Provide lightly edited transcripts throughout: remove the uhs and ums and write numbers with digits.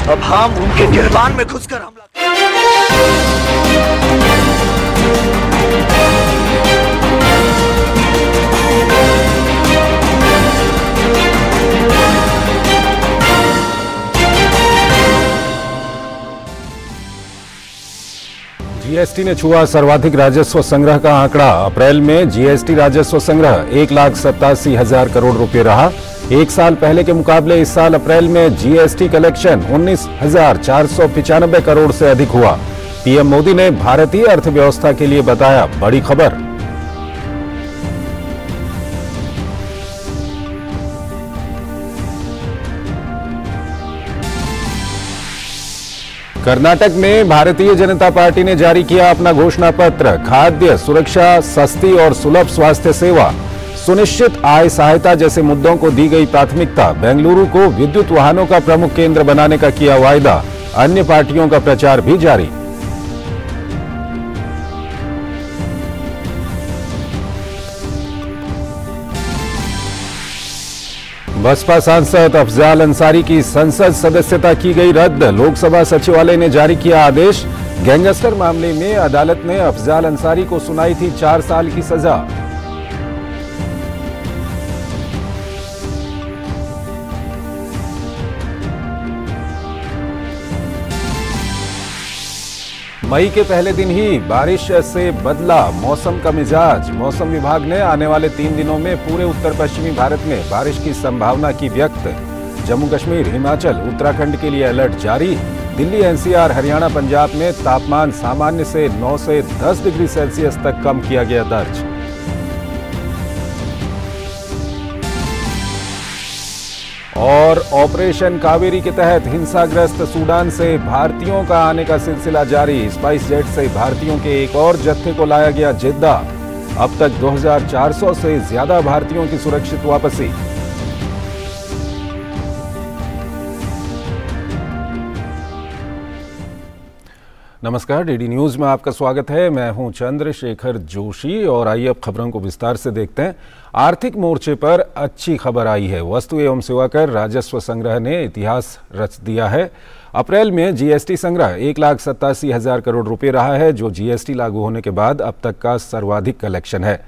अब हम उनके गिरबान में घुसकर हमला जीएसटी ने छुआ सर्वाधिक राजस्व संग्रह का आंकड़ा। अप्रैल में जीएसटी राजस्व संग्रह 1,87,000 करोड़ रुपए रहा। एक साल पहले के मुकाबले इस साल अप्रैल में जीएसटी कलेक्शन 19,495 करोड़ से अधिक हुआ। पीएम मोदी ने भारतीय अर्थव्यवस्था के लिए बताया बड़ी खबर। कर्नाटक में भारतीय जनता पार्टी ने जारी किया अपना घोषणा पत्र। खाद्य सुरक्षा, सस्ती और सुलभ स्वास्थ्य सेवा, सुनिश्चित आय सहायता जैसे मुद्दों को दी गई प्राथमिकता। बेंगलुरु को विद्युत वाहनों का प्रमुख केंद्र बनाने का किया वायदा। अन्य पार्टियों का प्रचार भी जारी। बसपा सांसद अफजाल अंसारी की संसद सदस्यता की गई रद्द। लोकसभा सचिवालय ने जारी किया आदेश। गैंगस्टर मामले में अदालत ने अफजाल अंसारी को सुनाई थी 4 साल की सजा। मई के पहले दिन ही बारिश से बदला मौसम का मिजाज। मौसम विभाग ने आने वाले 3 दिनों में पूरे उत्तर पश्चिमी भारत में बारिश की संभावना की व्यक्त। जम्मू कश्मीर, हिमाचल, उत्तराखंड के लिए अलर्ट जारी। दिल्ली, एनसीआर, हरियाणा, पंजाब में तापमान सामान्य से 9 से 10 डिग्री सेल्सियस तक कम किया गया दर्ज। और ऑपरेशन कावेरी के तहत हिंसाग्रस्त सूडान से भारतीयों का आने का सिलसिला जारी। स्पाइस जेट से भारतीयों के एक और जत्थे को लाया गया जिद्दा। अब तक 2,400 से ज्यादा भारतीयों की सुरक्षित वापसी। नमस्कार, डीडी न्यूज में आपका स्वागत है। मैं हूं चंद्रशेखर जोशी और आइए अब खबरों को विस्तार से देखते हैं। आर्थिक मोर्चे पर अच्छी खबर आई है। वस्तु एवं सेवा कर राजस्व संग्रह ने इतिहास रच दिया है। अप्रैल में जीएसटी संग्रह 1,87,000 करोड़ रुपए रहा है, जो जीएसटी लागू होने के बाद अब तक का सर्वाधिक कलेक्शन है।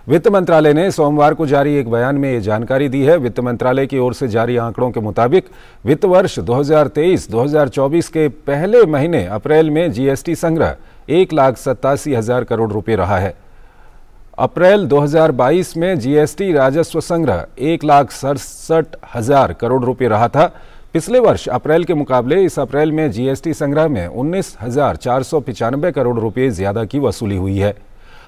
वित्त मंत्रालय ने सोमवार को जारी एक बयान में ये जानकारी दी है। वित्त मंत्रालय की ओर से जारी आंकड़ों के मुताबिक वित्त वर्ष 2023-2024 के पहले महीने अप्रैल में जीएसटी संग्रह 1,87,000 करोड़ रुपए रहा है। अप्रैल 2022 में जीएसटी राजस्व संग्रह 1,67,000 करोड़ रुपए रहा था। पिछले वर्ष अप्रैल के मुकाबले इस अप्रैल में जीएसटी संग्रह में 19,495 करोड़ रुपए ज्यादा की वसूली हुई है।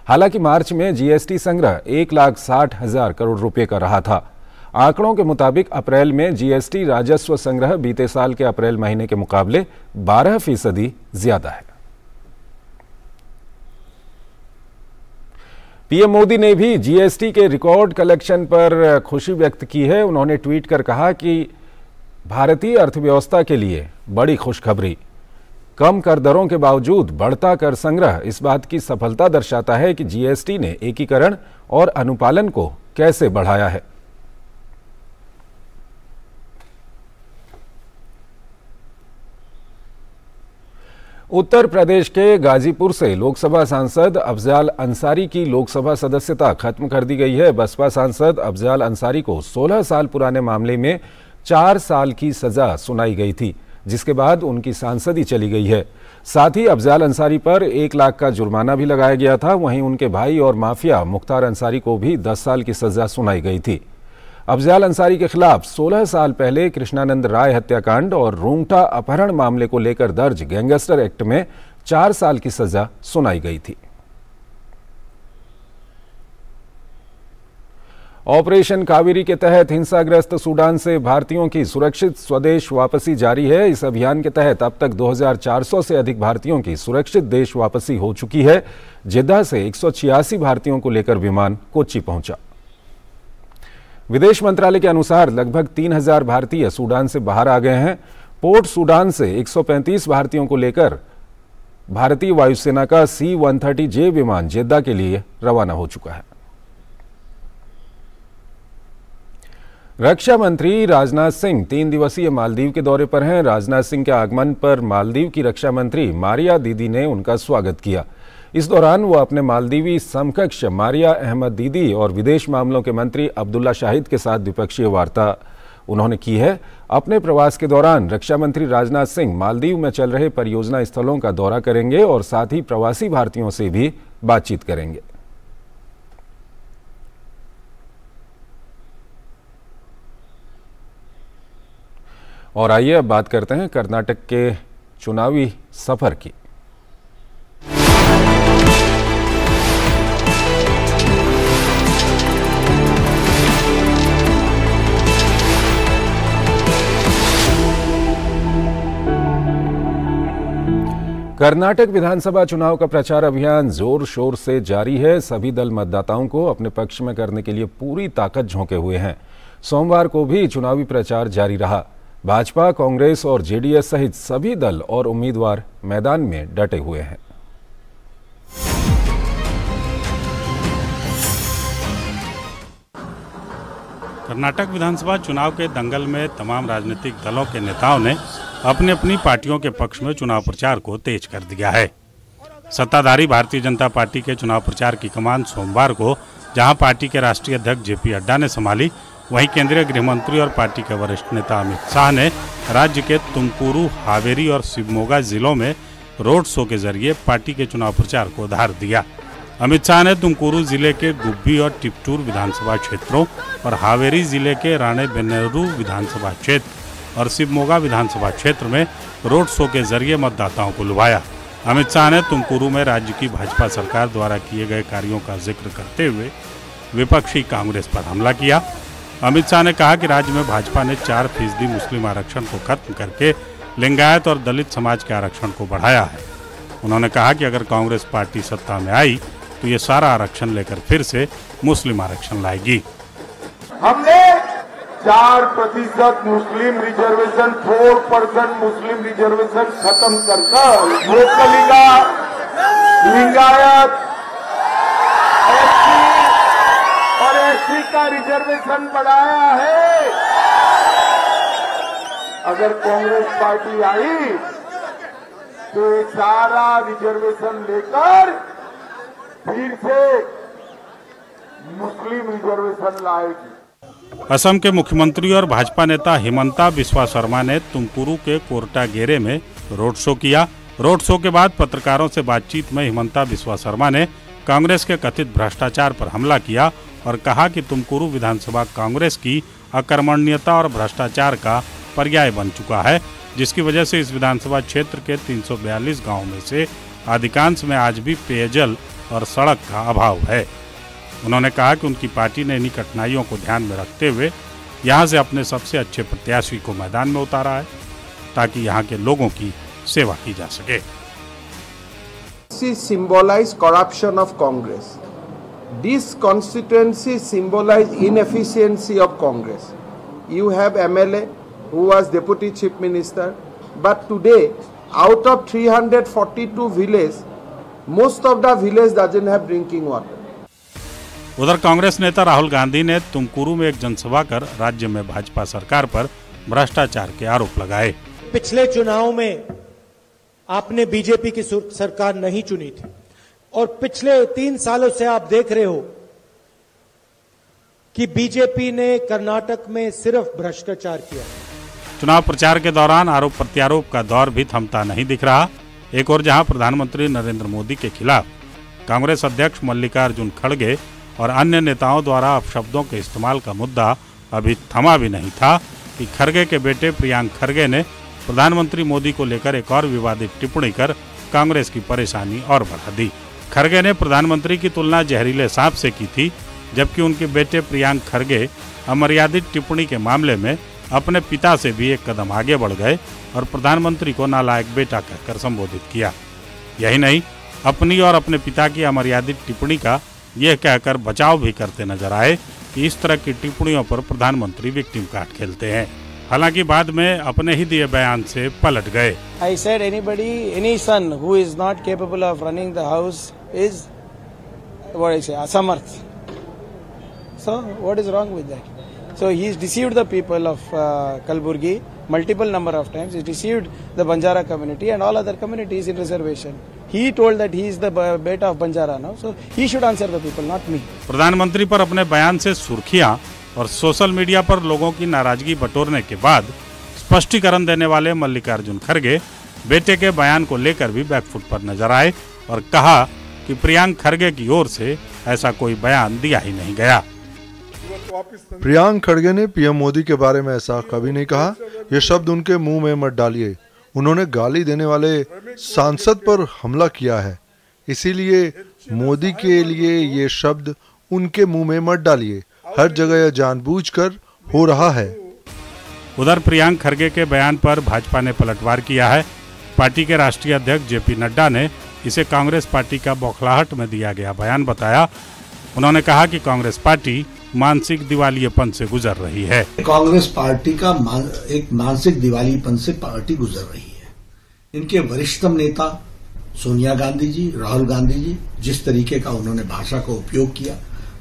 हालांकि मार्च में जीएसटी संग्रह 1,60,000 करोड़ रुपए का रहा था। आंकड़ों के मुताबिक अप्रैल में जीएसटी राजस्व संग्रह बीते साल के अप्रैल महीने के मुकाबले 12% ज्यादा है। पीएम मोदी ने भी जीएसटी के रिकॉर्ड कलेक्शन पर खुशी व्यक्त की है। उन्होंने ट्वीट कर कहा कि भारतीय अर्थव्यवस्था के लिए बड़ी खुशखबरी। कम कर दरों के बावजूद बढ़ता कर संग्रह इस बात की सफलता दर्शाता है कि जीएसटी ने एकीकरण और अनुपालन को कैसे बढ़ाया है। उत्तर प्रदेश के गाजीपुर से लोकसभा सांसद अफजाल अंसारी की लोकसभा सदस्यता खत्म कर दी गई है। बसपा सांसद अफजाल अंसारी को 16 साल पुराने मामले में 4 साल की सजा सुनाई गई थी, जिसके बाद उनकी सांसदी चली गई है। साथ ही अफजाल अंसारी पर 1 लाख का जुर्माना भी लगाया गया था। वहीं उनके भाई और माफिया मुख्तार अंसारी को भी 10 साल की सजा सुनाई गई थी। अफजाल अंसारी के खिलाफ 16 साल पहले कृष्णानंद राय हत्याकांड और रूंगटा अपहरण मामले को लेकर दर्ज गैंगस्टर एक्ट में 4 साल की सजा सुनाई गई थी। ऑपरेशन कावेरी के तहत हिंसाग्रस्त सूडान से भारतीयों की सुरक्षित स्वदेश वापसी जारी है। इस अभियान के तहत अब तक 2,400 से अधिक भारतीयों की सुरक्षित देश वापसी हो चुकी है। जिद्दा से 186 भारतीयों को लेकर विमान कोच्चि पहुंचा। विदेश मंत्रालय के अनुसार लगभग 3,000 भारतीय सूडान से बाहर आ गए हैं। पोर्ट सूडान से 135 भारतीयों को लेकर भारतीय वायुसेना का C-130J विमान जिद्दा के लिए रवाना हो चुका है। रक्षा मंत्री राजनाथ सिंह 3 दिवसीय मालदीव के दौरे पर हैं। राजनाथ सिंह के आगमन पर मालदीव की रक्षा मंत्री मारिया दीदी ने उनका स्वागत किया। इस दौरान वो अपने मालदीवी समकक्ष मारिया अहमद दीदी और विदेश मामलों के मंत्री अब्दुल्ला शाहिद के साथ द्विपक्षीय वार्ता उन्होंने की है। अपने प्रवास के दौरान रक्षा मंत्री राजनाथ सिंह मालदीव में चल रहे परियोजना स्थलों का दौरा करेंगे और साथ ही प्रवासी भारतीयों से भी बातचीत करेंगे। और आइए अब बात करते हैं कर्नाटक के चुनावी सफर की। कर्नाटक विधानसभा चुनाव का प्रचार अभियान जोर शोर से जारी है। सभी दल मतदाताओं को अपने पक्ष में करने के लिए पूरी ताकत झोंके हुए हैं। सोमवार को भी चुनावी प्रचार जारी रहा। भाजपा, कांग्रेस और जेडीएस सहित सभी दल और उम्मीदवार मैदान में डटे हुए हैं। कर्नाटक विधानसभा चुनाव के दंगल में तमाम राजनीतिक दलों के नेताओं ने अपनी अपनी पार्टियों के पक्ष में चुनाव प्रचार को तेज कर दिया है। सत्ताधारी भारतीय जनता पार्टी के चुनाव प्रचार की कमान सोमवार को जहां पार्टी के राष्ट्रीय अध्यक्ष जेपी नड्डा ने संभाली, वहीं केंद्रीय गृह मंत्री और पार्टी के वरिष्ठ नेता अमित शाह ने राज्य के तुमकुरू, हावेरी और शिवमोगा जिलों में रोड शो के जरिए पार्टी के चुनाव प्रचार को धार दिया। अमित शाह ने तुमकुरू जिले के गुब्बी और टिप्टूर विधानसभा क्षेत्रों और हावेरी जिले के राणेबेन्नूरू विधानसभा क्षेत्र और शिवमोगा विधानसभा क्षेत्र में रोड शो के जरिए मतदाताओं को लुभाया। अमित शाह ने तुमकुरू में राज्य की भाजपा सरकार द्वारा किए गए कार्यों का जिक्र करते हुए विपक्षी कांग्रेस पर हमला किया। अमित शाह ने कहा कि राज्य में भाजपा ने 4% मुस्लिम आरक्षण को खत्म करके लिंगायत और दलित समाज के आरक्षण को बढ़ाया है। उन्होंने कहा कि अगर कांग्रेस पार्टी सत्ता में आई तो ये सारा आरक्षण लेकर फिर से मुस्लिम आरक्षण लाएगी। हमने 4% मुस्लिम रिजर्वेशन, 4% मुस्लिम रिजर्वेशन खत्म कर लोकलिगा, लिंगायत, और एससी का रिजर्वेशन बढ़ाया है। अगर कांग्रेस पार्टी आई तो ये सारा रिजर्वेशन लेकर फिर से मुस्लिम रिजर्वेशन लाएगी। असम के मुख्यमंत्री और भाजपा नेता हिमंता बिस्वा शर्मा ने तुमकुरू के कोरटागेरे में रोड शो किया। रोड शो के बाद पत्रकारों से बातचीत में हिमंता बिस्वा शर्मा ने कांग्रेस के कथित भ्रष्टाचार पर हमला किया और कहा कि तुमकुरू विधानसभा कांग्रेस की अकर्मण्यता और भ्रष्टाचार का पर्याय बन चुका है, जिसकी वजह से इस विधानसभा क्षेत्र के 342 गाँव में से अधिकांश में आज भी पेयजल और सड़क का अभाव है। उन्होंने कहा कि उनकी पार्टी ने इन्हीं कठिनाइयों को ध्यान में रखते हुए यहां से अपने सबसे अच्छे प्रत्याशी को मैदान में उतारा है ताकि यहां के लोगों की सेवा की जा सके। Symbolize corruption of Congress. This constituency symbolize inefficiency of Congress. You have MLA who was deputy chief minister, but today out of 342 villages, most of the village doesn't have drinking water. उधर कांग्रेस नेता राहुल गांधी ने तुमकुरू में एक जनसभा कर राज्य में भाजपा सरकार पर भ्रष्टाचार के आरोप लगाए। पिछले चुनाव में आपने बीजेपी की सरकार नहीं चुनी थी और पिछले 3 सालों से आप देख रहे हो कि बीजेपी ने कर्नाटक में सिर्फ भ्रष्टाचार किया। चुनाव प्रचार के दौरान आरोप प्रत्यारोप का दौर भी थमता नहीं दिख रहा। एक और जहां प्रधानमंत्री नरेंद्र मोदी के खिलाफ कांग्रेस अध्यक्ष मल्लिकार्जुन खड़गे और अन्य नेताओं द्वारा अपशब्दों के इस्तेमाल का मुद्दा अभी थमा भी नहीं था कि खड़गे के बेटे प्रियांक खड़गे ने प्रधानमंत्री मोदी को लेकर एक और विवादित टिप्पणी कर कांग्रेस की परेशानी और बढ़ा दी। खड़गे ने प्रधानमंत्री की तुलना जहरीले सांप से की थी, जबकि उनके बेटे प्रियांक खड़गे अमर्यादित टिप्पणी के मामले में अपने पिता से भी एक कदम आगे बढ़ गए और प्रधानमंत्री को नालायक बेटा कहकर संबोधित किया। यही नहीं, अपनी और अपने पिता की अमर्यादित टिप्पणी का यह कहकर बचाव भी करते नजर आए कि इस तरह की टिप्पणियों पर प्रधानमंत्री विक्टिम कार्ड खेलते हैं। हालांकि बाद में अपने ही दिए बयान से पलट गए। I said any son who is not capable of running the house is what I say asamarth. So what is wrong with that? So he's deceived the people of Kalburgi multiple number of times. He deceived the Banjara community and all other communities in reservation. He told that he is the beta of Banjara now, so he should answer the people, not me. प्रधानमंत्री पर अपने बयान से सुर्खियां और social media पर लोगों की नाराजगी बटोरने के बाद स्पष्टीकरण देने वाले मल्लिकार्जुन खड़गे बेटे के बयान को लेकर भी बैकफुट पर नजर आए और कहा कि प्रियांक खड़गे की ओर से ऐसा कोई बयान दिया ही नहीं गया। प्रियांक खड़गे ने पीएम मोदी के बारे में ऐसा कभी नहीं कहा। ये शब्द उनके मुंह में मत डालिए। उन्होंने गाली देने वाले सांसद पर हमला किया है, इसीलिए मोदी के लिए ये शब्द उनके मुंह में मत डालिए। हर जगह यह जानबूझकर हो रहा है। उधर प्रियांक खड़गे के बयान पर भाजपा ने पलटवार किया है। पार्टी के राष्ट्रीय अध्यक्ष जेपी नड्डा ने इसे कांग्रेस पार्टी का बौखलाहट में दिया गया बयान बताया। उन्होंने कहा कि कांग्रेस पार्टी मानसिक दिवालियेपन से गुजर रही है। कांग्रेस पार्टी का एक मानसिक दिवालियेपन से पार्टी गुजर रही है। इनके वरिष्ठतम नेता सोनिया गांधी जी, राहुल गांधी जी, जिस तरीके का उन्होंने भाषा का उपयोग किया,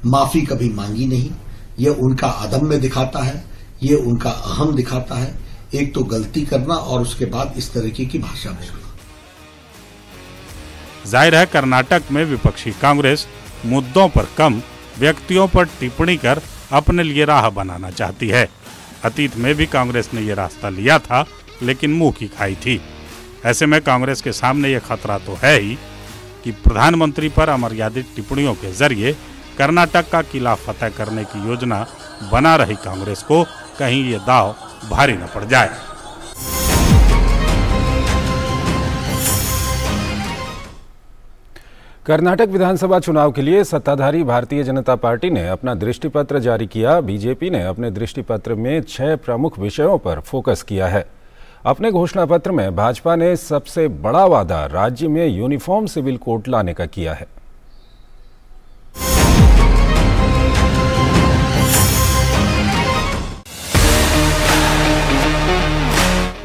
माफी कभी मांगी नहीं, ये उनका अदम्य दिखाता है, ये उनका अहम दिखाता है। एक तो गलती करना और उसके बाद इस तरीके की भाषा बोलना। जाहिर है कर्नाटक में विपक्षी कांग्रेस मुद्दों पर कम, व्यक्तियों पर टिप्पणी कर अपने लिए राह बनाना चाहती है। अतीत में भी कांग्रेस ने यह रास्ता लिया था, लेकिन मुंह की खाई थी। ऐसे में कांग्रेस के सामने ये खतरा तो है ही कि प्रधानमंत्री पर अमर्यादित टिप्पणियों के जरिए कर्नाटक का किला फतह करने की योजना बना रही कांग्रेस को कहीं ये दाव भारी न पड़ जाए। कर्नाटक विधानसभा चुनाव के लिए सत्ताधारी भारतीय जनता पार्टी ने अपना दृष्टिपत्र जारी किया। बीजेपी ने अपने दृष्टिपत्र में 6 प्रमुख विषयों पर फोकस किया है। अपने घोषणा पत्र में भाजपा ने सबसे बड़ा वादा राज्य में यूनिफॉर्म सिविल कोड लाने का किया है।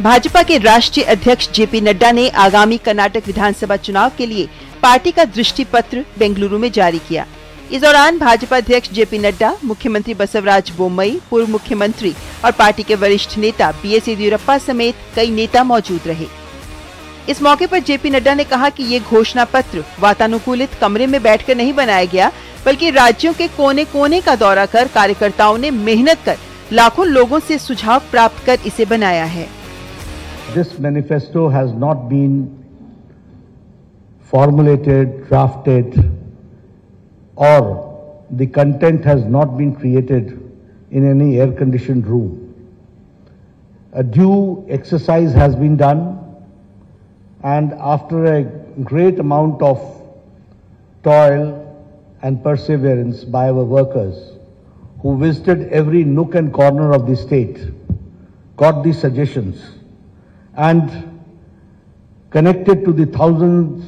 भाजपा के राष्ट्रीय अध्यक्ष जेपी नड्डा ने आगामी कर्नाटक विधानसभा चुनाव के लिए पार्टी का दृष्टि पत्र बेंगलुरु में जारी किया। इस दौरान भाजपा अध्यक्ष जेपी नड्डा, मुख्यमंत्री बसवराज बोम्मई, पूर्व मुख्यमंत्री और पार्टी के वरिष्ठ नेता बीएस येदियुरप्पा समेत कई नेता मौजूद रहे। इस मौके पर जेपी नड्डा ने कहा कि ये घोषणा पत्र वातानुकूलित कमरे में बैठकर नहीं बनाया गया, बल्कि राज्यों के कोने कोने का दौरा कर कार्यकर्ताओं ने मेहनत कर लाखों लोगों से सुझाव प्राप्त कर इसे बनाया है। This manifesto has not been formulated, drafted, or the content has not been created in any air-conditioned room. A due exercise has been done, and after a great amount of toil and perseverance by our workers who visited every nook and corner of the state, got these suggestions, and connected to the thousands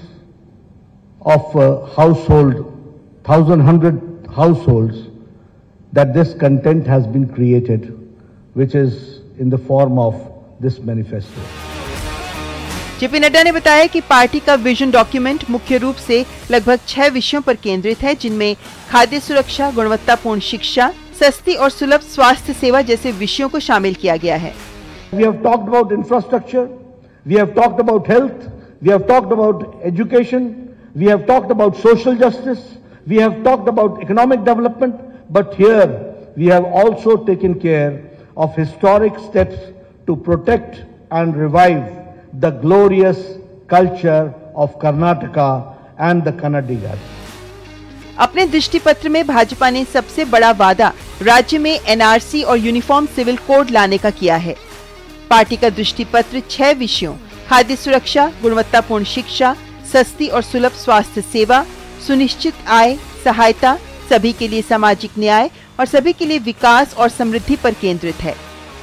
of 1,100 households that this content has been created, which is in the form of this manifesto. JP Nadda ने बताया कि party का vision document मुख्य रूप से लगभग 6 विषयों पर केंद्रित है, जिनमें खाद्य सुरक्षा, गुणवत्तापूर्ण शिक्षा, सस्ती और सुलभ स्वास्थ्य सेवा जैसे विषयों को शामिल किया गया है। We have talked about infrastructure, we have talked about health, we have talked about education, we have talked about social justice, we have talked about economic development, but here we have also taken care of historic steps to protect and revive the glorious culture of Karnataka and the Kannadigas. अपने दृष्टि पत्र में भाजपा ने सबसे बड़ा वादा राज्य में एनआरसी और यूनिफॉर्म सिविल कोड लाने का किया है। पार्टी का दृष्टि पत्र 6 विषयों खाद्य सुरक्षा, गुणवत्तापूर्ण शिक्षा, सस्ती और सुलभ स्वास्थ्य सेवा, सुनिश्चित आय, सहायता, सभी के लिए सामाजिक न्याय और सभी के लिए विकास और समृद्धि पर केंद्रित है।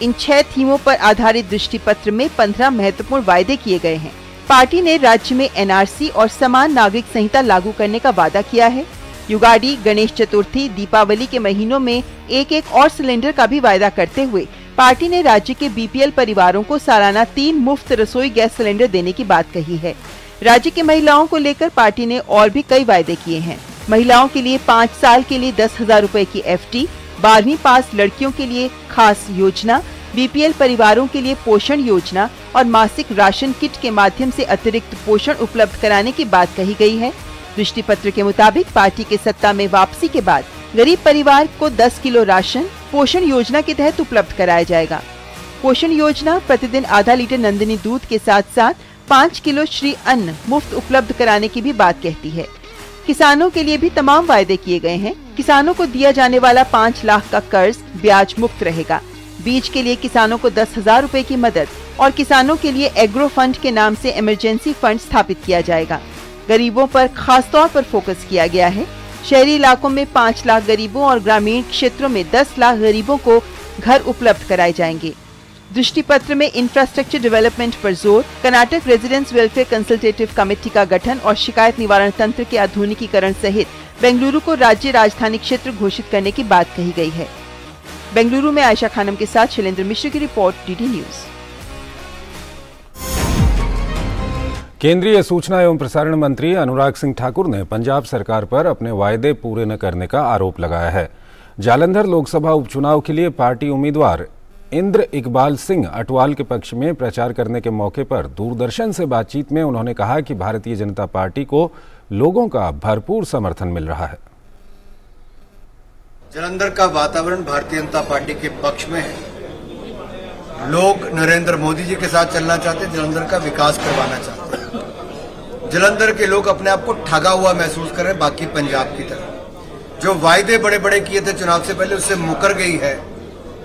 इन 6 थीमों पर आधारित दृष्टि पत्र में 15 महत्वपूर्ण वायदे किए गए हैं। पार्टी ने राज्य में एनआरसी और समान नागरिक संहिता लागू करने का वादा किया है। युगाड़ी, गणेश चतुर्थी, दीपावली के महीनों में एक और सिलेंडर का भी वायदा करते हुए पार्टी ने राज्य के बीपीएल परिवारों को सालाना 3 मुफ्त रसोई गैस सिलेंडर देने की बात कही है। राज्य की महिलाओं को लेकर पार्टी ने और भी कई वायदे किए हैं। महिलाओं के लिए 5 साल के लिए 10,000 रुपए की एफडी, 12वीं पास लड़कियों के लिए खास योजना, बीपीएल परिवारों के लिए पोषण योजना और मासिक राशन किट के माध्यम से अतिरिक्त पोषण उपलब्ध कराने की बात कही गई है। दृष्टि पत्र के मुताबिक पार्टी के सत्ता में वापसी के बाद गरीब परिवार को 10 किलो राशन पोषण योजना के तहत उपलब्ध कराया जाएगा। पोषण योजना प्रतिदिन आधा लीटर नंदिनी दूध के साथ साथ 5 किलो श्री अन्न मुफ्त उपलब्ध कराने की भी बात कहती है। किसानों के लिए भी तमाम वायदे किए गए हैं। किसानों को दिया जाने वाला 5 लाख का कर्ज ब्याज मुक्त रहेगा। बीज के लिए किसानों को 10,000 रुपए की मदद और किसानों के लिए एग्रो फंड के नाम से इमरजेंसी फंड स्थापित किया जाएगा। गरीबों पर खास तौर पर फोकस किया गया है। शहरी इलाकों में 5 लाख गरीबों और ग्रामीण क्षेत्रों में 10 लाख गरीबों को घर उपलब्ध कराए जाएंगे। दृष्टि पत्र में इंफ्रास्ट्रक्चर डेवलपमेंट पर जोर, Karnataka residents welfare consultative committee का गठन और शिकायत निवारण तंत्र के आधुनिकीकरण सहित बेंगलुरु को राज्य राजधानी क्षेत्र घोषित करने की बात कही गई है। बेंगलुरु में आयशा खानम के साथ शैलेंद्र मिश्र की रिपोर्ट, डीडी न्यूज। केंद्रीय सूचना एवं प्रसारण मंत्री अनुराग सिंह ठाकुर ने पंजाब सरकार पर अपने वायदे पूरे न करने का आरोप लगाया है। जालंधर लोकसभा उपचुनाव के लिए पार्टी उम्मीदवार इंद्र इकबाल सिंह अटवाल के पक्ष में प्रचार करने के मौके पर दूरदर्शन से बातचीत में उन्होंने कहा कि भारतीय जनता पार्टी को लोगों का भरपूर समर्थन मिल रहा है। जालंधर का वातावरण भारतीय जनता पार्टी के पक्ष में है। लोग नरेंद्र मोदी जी के साथ चलना चाहते हैं, जालंधर का विकास करवाना चाहते हैं। जालंधर के लोग अपने आप को ठगा हुआ महसूस कर रहे हैं बाकी पंजाब की तरह। जो वायदे बड़े बड़े किए थे चुनाव से पहले, उससे मुकर गई है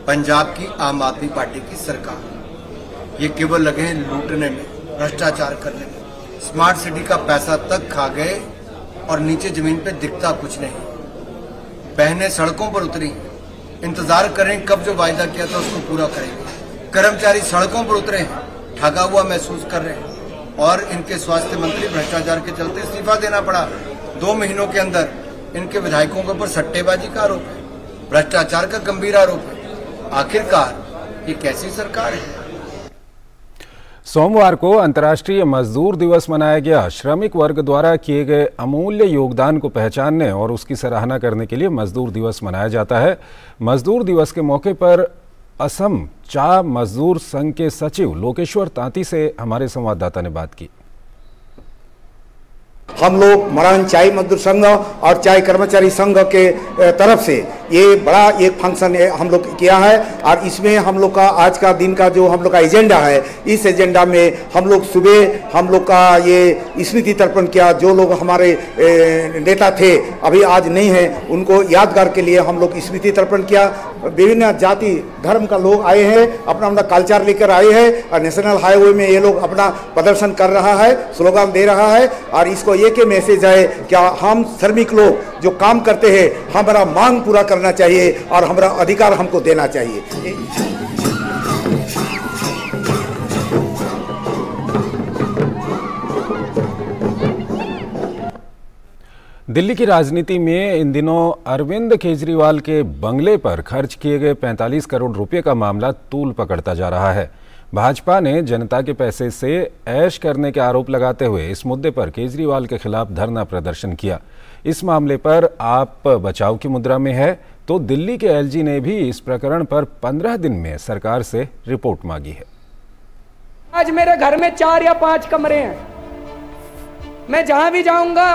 पंजाब की आम आदमी पार्टी की सरकार। ये केवल लगे हैं लूटने में, भ्रष्टाचार करने में। स्मार्ट सिटी का पैसा तक खा गए और नीचे जमीन पे दिखता कुछ नहीं। बहनें सड़कों पर उतरी, इंतजार करें कब जो वायदा किया था उसको पूरा करेंगे। कर्मचारी सड़कों पर उतरे हैं, ठगा हुआ महसूस कर रहे हैं और इनके स्वास्थ्य मंत्री भ्रष्टाचार के चलते इस्तीफा देना पड़ा। 2 महीनों के अंदर इनके विधायकों के ऊपर सट्टेबाजी का आरोप है, भ्रष्टाचार का गंभीर आरोप है। आखिरकार ये कैसी सरकार है? सोमवार को अंतर्राष्ट्रीय मजदूर दिवस मनाया गया। श्रमिक वर्ग द्वारा किए गए अमूल्य योगदान को पहचानने और उसकी सराहना करने के लिए मजदूर दिवस मनाया जाता है। मजदूर दिवस के मौके पर असम चा मजदूर संघ के सचिव लोकेश्वर तांती से हमारे संवाददाता ने बात की। हम लोग मरान चाय मजदूर संघ और चाय कर्मचारी संघ के तरफ से ये बड़ा एक फंक्शन हम लोग किया है और इसमें हम लोग का आज का दिन का जो हम लोग का एजेंडा है, इस एजेंडा में हम लोग सुबह हम लोग का ये स्मृति तर्पण किया। जो लोग हमारे नेता थे अभी आज नहीं है, उनको यादगार के लिए हम लोग स्मृति तर्पण किया। विभिन्न जाति धर्म का लोग आए हैं, अपना अपना कल्चर लेकर आए हैं और नेशनल हाईवे में ये लोग अपना प्रदर्शन कर रहा है, स्लोगन दे रहा है और इसको एक ही मैसेज है क्या हम श्रमिक लोग जो काम करते हैं हमारा मांग पूरा करना चाहिए और हमारा अधिकार हमको देना चाहिए। दिल्ली की राजनीति में इन दिनों अरविंद केजरीवाल के बंगले पर खर्च किए गए 45 करोड़ रुपए का मामला तूल पकड़ता जा रहा है। भाजपा ने जनता के पैसे से ऐश करने के आरोप लगाते हुए इस मुद्दे पर केजरीवाल के खिलाफ धरना प्रदर्शन किया। इस मामले पर आप बचाव की मुद्रा में है तो दिल्ली के एलजी ने भी इस प्रकरण पर 15 दिन में सरकार से रिपोर्ट मांगी है। आज मेरे घर में 4 या 5 कमरे हैं। मैं जहां भी जाऊंगा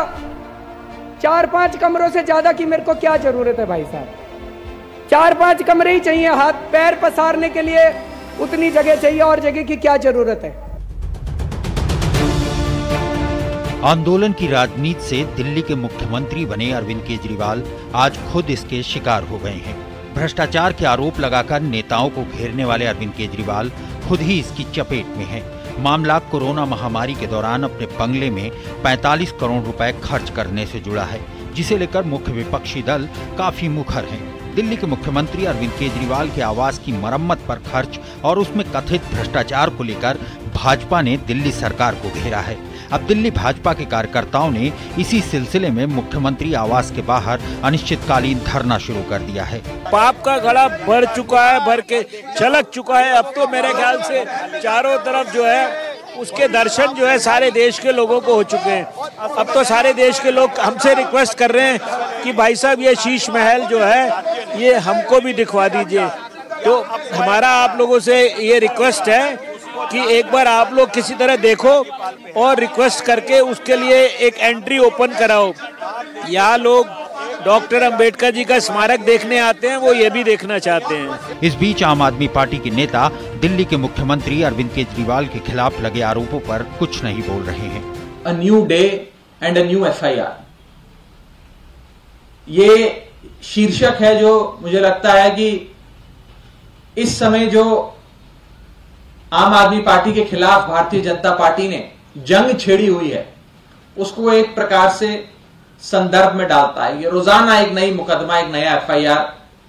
4-5 कमरों से ज्यादा की मेरे को क्या जरूरत है भाई साहब? 4-5 कमरे ही चाहिए, हाथ पैर पसारने के लिए उतनी जगह चाहिए और जगह की क्या जरूरत है? आंदोलन की राजनीति से दिल्ली के मुख्यमंत्री बने अरविंद केजरीवाल आज खुद इसके शिकार हो गए हैं। भ्रष्टाचार के आरोप लगाकर नेताओं को घेरने वाले अरविंद केजरीवाल खुद ही इसकी चपेट में हैं। मामला कोरोना महामारी के दौरान अपने बंगले में 45 करोड़ रुपए खर्च करने से जुड़ा है, जिसे लेकर मुख्य विपक्षी दल काफी मुखर हैं। दिल्ली के मुख्यमंत्री अरविंद केजरीवाल के आवास की मरम्मत पर खर्च और उसमें कथित भ्रष्टाचार को लेकर भाजपा ने दिल्ली सरकार को घेरा है। अब दिल्ली भाजपा के कार्यकर्ताओं ने इसी सिलसिले में मुख्यमंत्री आवास के बाहर अनिश्चितकालीन धरना शुरू कर दिया है। पाप का घड़ा भर चुका है, भर के छलक चुका है। अब तो मेरे ख्याल से चारों तरफ जो है उसके दर्शन जो है सारे देश के लोगों को हो चुके हैं। अब तो सारे देश के लोग हमसे रिक्वेस्ट कर रहे हैं कि भाई साहब ये शीश महल जो है ये हमको भी दिखवा दीजिए। तो हमारा आप लोगों से ये रिक्वेस्ट है कि एक बार आप लोग किसी तरह देखो और रिक्वेस्ट करके उसके लिए एक एंट्री ओपन कराओ। यहाँ लोग डॉक्टर अंबेडकर जी का स्मारक देखने आते हैं, वो ये भी देखना चाहते हैं। इस बीच आम आदमी पार्टी के नेता दिल्ली के मुख्यमंत्री अरविंद केजरीवाल के खिलाफ लगे आरोपों पर कुछ नहीं बोल रहे हैं। A new day and a new FIR, ये शीर्षक है जो मुझे लगता है कि इस समय जो आम आदमी पार्टी के खिलाफ भारतीय जनता पार्टी ने जंग छेड़ी हुई है उसको एक प्रकार से संदर्भ में डालता है। ये रोजाना एक नई मुकदमा, एक नया FIR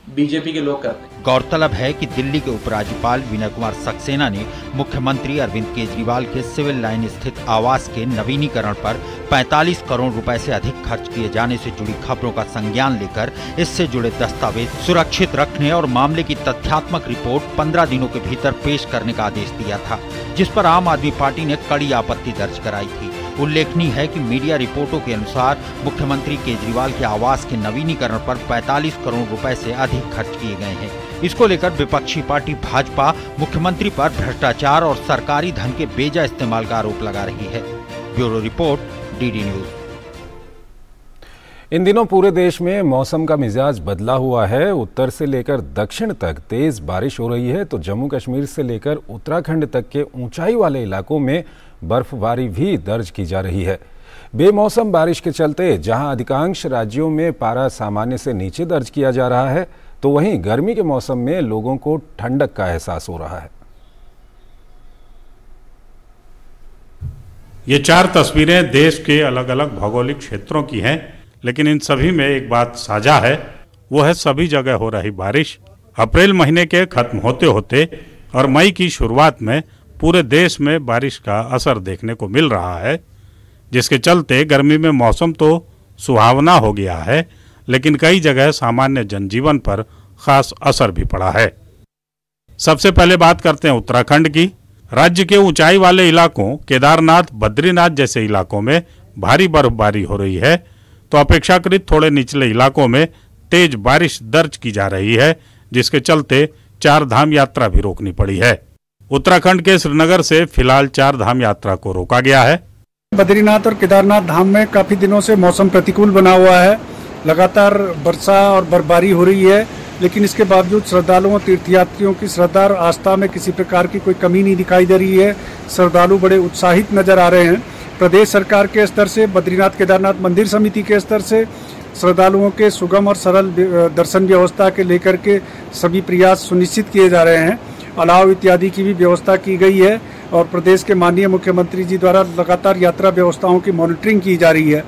बीजेपी के लोग करते हैं। गौरतलब है कि दिल्ली के उपराज्यपाल विनय कुमार सक्सेना ने मुख्यमंत्री अरविंद केजरीवाल के सिविल लाइन स्थित आवास के नवीनीकरण पर 45 करोड़ रुपए से अधिक खर्च किए जाने से जुड़ी खबरों का संज्ञान लेकर इससे जुड़े दस्तावेज सुरक्षित रखने और मामले की तथ्यात्मक रिपोर्ट 15 दिनों के भीतर पेश करने का आदेश दिया था, जिस पर आम आदमी पार्टी ने कड़ी आपत्ति दर्ज कराई थी। उल्लेखनीय है कि मीडिया रिपोर्टों के अनुसार मुख्यमंत्री केजरीवाल के आवास के नवीनीकरण पर 45 करोड़ रुपए से अधिक खर्च किए गए हैं। इसको लेकर विपक्षी पार्टी भाजपा मुख्यमंत्री पर भ्रष्टाचार और सरकारी धन के बेजा इस्तेमाल का आरोप लगा रही है। Bureau report, DD news. इन दिनों पूरे देश में मौसम का मिजाज बदला हुआ है। उत्तर से लेकर दक्षिण तक तेज बारिश हो रही है, तो जम्मू कश्मीर से लेकर उत्तराखंड तक के ऊंचाई वाले इलाकों में बर्फबारी भी दर्ज की जा रही है। बेमौसम बारिश के चलते जहां अधिकांश राज्यों में पारा सामान्य से नीचे दर्ज किया जा रहा है, तो वहीं गर्मी के मौसम में लोगों को ठंडक का एहसास हो रहा है। ये 4 तस्वीरें देश के अलग अलग भौगोलिक क्षेत्रों की हैं, लेकिन इन सभी में एक बात साझा है, वो है सभी जगह हो रही बारिश। अप्रैल महीने के खत्म होते होते और मई की शुरुआत में पूरे देश में बारिश का असर देखने को मिल रहा है, जिसके चलते गर्मी में मौसम तो सुहावना हो गया है, लेकिन कई जगह सामान्य जनजीवन पर खास असर भी पड़ा है। सबसे पहले बात करते हैं उत्तराखंड की। राज्य के ऊंचाई वाले इलाकों केदारनाथ, बद्रीनाथ जैसे इलाकों में भारी बर्फबारी हो रही है, तो अपेक्षाकृत थोड़े निचले इलाकों में तेज बारिश दर्ज की जा रही है, जिसके चलते 4 धाम यात्रा भी रोकनी पड़ी है। उत्तराखंड के श्रीनगर से फिलहाल 4 धाम यात्रा को रोका गया है। बद्रीनाथ और केदारनाथ धाम में काफी दिनों से मौसम प्रतिकूल बना हुआ है, लगातार वर्षा और बर्फबारी हो रही है, लेकिन इसके बावजूद श्रद्धालुओं, तीर्थयात्रियों की श्रद्धा और आस्था में किसी प्रकार की कोई कमी नहीं दिखाई दे रही है। श्रद्धालु बड़े उत्साहित नजर आ रहे हैं। प्रदेश सरकार के स्तर से, बद्रीनाथ केदारनाथ मंदिर समिति के स्तर से श्रद्धालुओं के सुगम और सरल दर्शन व्यवस्था के लेकर के सभी प्रयास सुनिश्चित किए जा रहे हैं। अलाव इत्यादि की भी व्यवस्था की गई है और प्रदेश के माननीय मुख्यमंत्री जी द्वारा लगातार यात्रा व्यवस्थाओं की मॉनिटरिंग की जा रही है।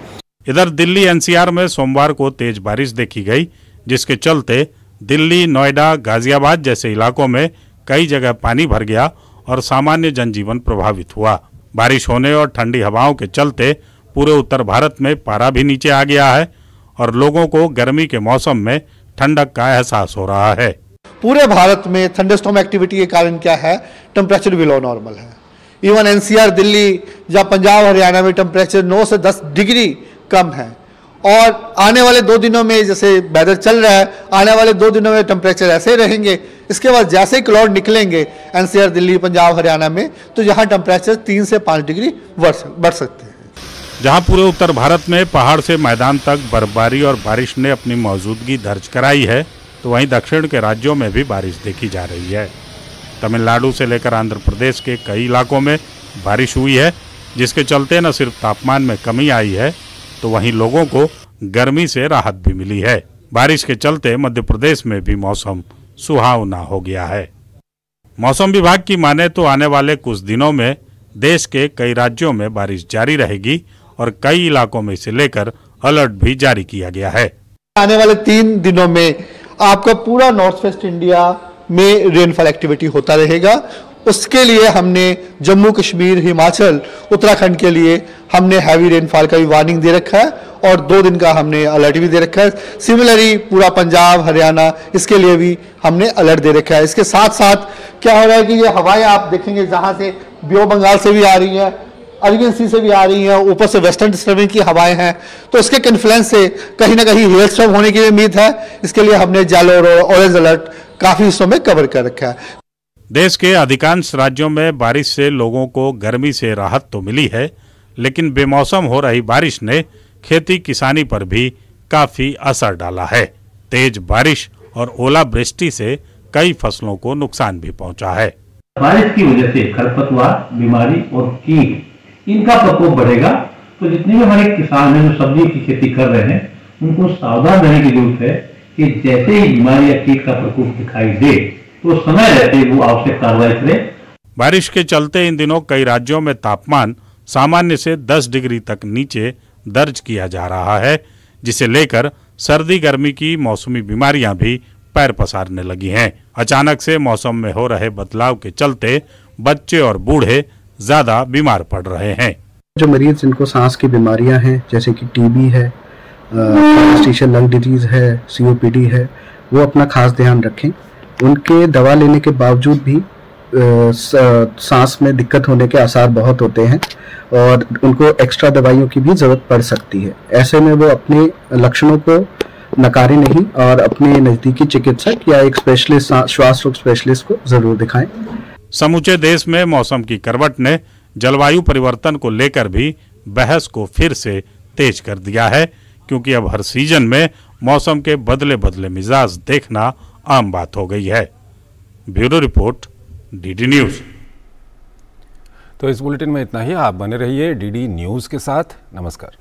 इधर दिल्ली NCR में सोमवार को तेज बारिश देखी गई, जिसके चलते दिल्ली, नोएडा, गाजियाबाद जैसे इलाकों में कई जगह पानी भर गया और सामान्य जनजीवन प्रभावित हुआ। बारिश होने और ठंडी हवाओं के चलते पूरे उत्तर भारत में पारा भी नीचे आ गया है और लोगों को गर्मी के मौसम में ठंडक का एहसास हो रहा है। पूरे भारत में थंडरस्टॉर्म एक्टिविटी के कारण क्या है, टेम्परेचर बिलो नॉर्मल है। इवन NCR, दिल्ली या पंजाब, हरियाणा में टेम्परेचर 9 से 10 डिग्री कम है और आने वाले 2 दिनों में जैसे वेदर चल रहा है, आने वाले 2 दिनों में टेम्परेचर ऐसे ही रहेंगे। इसके बाद जैसे ही क्लाउड निकलेंगे NCR, दिल्ली, पंजाब, हरियाणा में, तो यहाँ टेम्परेचर 3 से 5 डिग्री बढ़ सकते हैं। जहाँ पूरे उत्तर भारत में पहाड़ से मैदान तक बर्फबारी और बारिश ने अपनी मौजूदगी दर्ज कराई है, तो वहीं दक्षिण के राज्यों में भी बारिश देखी जा रही है। तमिलनाडु से लेकर आंध्र प्रदेश के कई इलाकों में बारिश हुई है, जिसके चलते न सिर्फ तापमान में कमी आई है, तो वहीं लोगों को गर्मी से राहत भी मिली है। बारिश के चलते मध्य प्रदेश में भी मौसम सुहावना हो गया है। मौसम विभाग की माने तो आने वाले कुछ दिनों में देश के कई राज्यों में बारिश जारी रहेगी और कई इलाकों में इसे लेकर अलर्ट भी जारी किया गया है। आने वाले 3 दिनों में आपका पूरा नॉर्थ वेस्ट इंडिया में रेनफॉल एक्टिविटी होता रहेगा उसके लिए हमने जम्मू कश्मीर, हिमाचल, उत्तराखंड के लिए हमने हैवी रेनफॉल का भी वार्निंग दे रखा है और 2 दिन का हमने अलर्ट भी दे रखा है। सिमिलरली पूरा पंजाब, हरियाणा, इसके लिए भी हमने अलर्ट दे रखा है। इसके साथ साथ क्या हो रहा है कि ये हवाएं आप देखेंगे जहां से बे ऑफ बंगाल से भी आ रही है, अरबियन सी से भी आ रही है, ऊपर से वेस्टर्न डिस्टर्बेंस की हवाएं हैं, तो इसके कन्फ्लुएंस से कहीं ना कहीं हेल स्टॉर्म होने की उम्मीद है। इसके लिए हमने येलो और ऑरेंज अलर्ट काफी हिस्सों में कवर कर रखा है। देश के अधिकांश राज्यों में बारिश से लोगों को गर्मी से राहत तो मिली है, लेकिन बेमौसम हो रही बारिश ने खेती किसानी पर भी काफी असर डाला है। तेज बारिश और ओलावृष्टि से कई फसलों को नुकसान भी पहुंचा है। बारिश की वजह से खरपतवार, बीमारी और कीट, इनका प्रकोप बढ़ेगा। तो जितने भी हमारे किसान हैं जो सब्जी की खेती कर रहे हैं, उनको सावधान रहने की जरूरत है कि जैसे ही बीमारी या कीट का प्रकोप दिखाई दे तो समय रहते वो आवश्यक कार्रवाई करें। बारिश के चलते इन दिनों कई राज्यों में तापमान सामान्य से 10 डिग्री तक नीचे दर्ज किया जा रहा है, जिसे लेकर सर्दी गर्मी की मौसमी बीमारियां भी पैर पसारने लगी हैं। अचानक से मौसम में हो रहे बदलाव के चलते बच्चे और बूढ़े ज्यादा बीमार पड़ रहे हैं। जो मरीज जिनको सांस की बीमारियां हैं, जैसे कि टीबी है, इंटरस्टिशियल लंग डिजीज है, सीओपीडी है, वो अपना खास ध्यान रखें। उनके दवा लेने के बावजूद भी सांस में दिक्कत होने के आसार बहुत होते हैं और उनको एक्स्ट्रा दवाइयों की भी जरूरत पड़ सकती है। ऐसे में वो अपने लक्षणों को नकारे नहीं और अपने नजदीकी चिकित्सक या एक स्पेशलिस्ट, श्वास रोग स्पेशलिस्ट को जरूर दिखाएं। समूचे देश में मौसम की करवट ने जलवायु परिवर्तन को लेकर भी बहस को फिर से तेज कर दिया है, क्योंकि अब हर सीजन में मौसम के बदले बदले मिजाज देखना आम बात हो गई है। Bureau report, DD news. तो इस बुलेटिन में इतना ही। आप बने रहिए डीडी न्यूज के साथ। नमस्कार।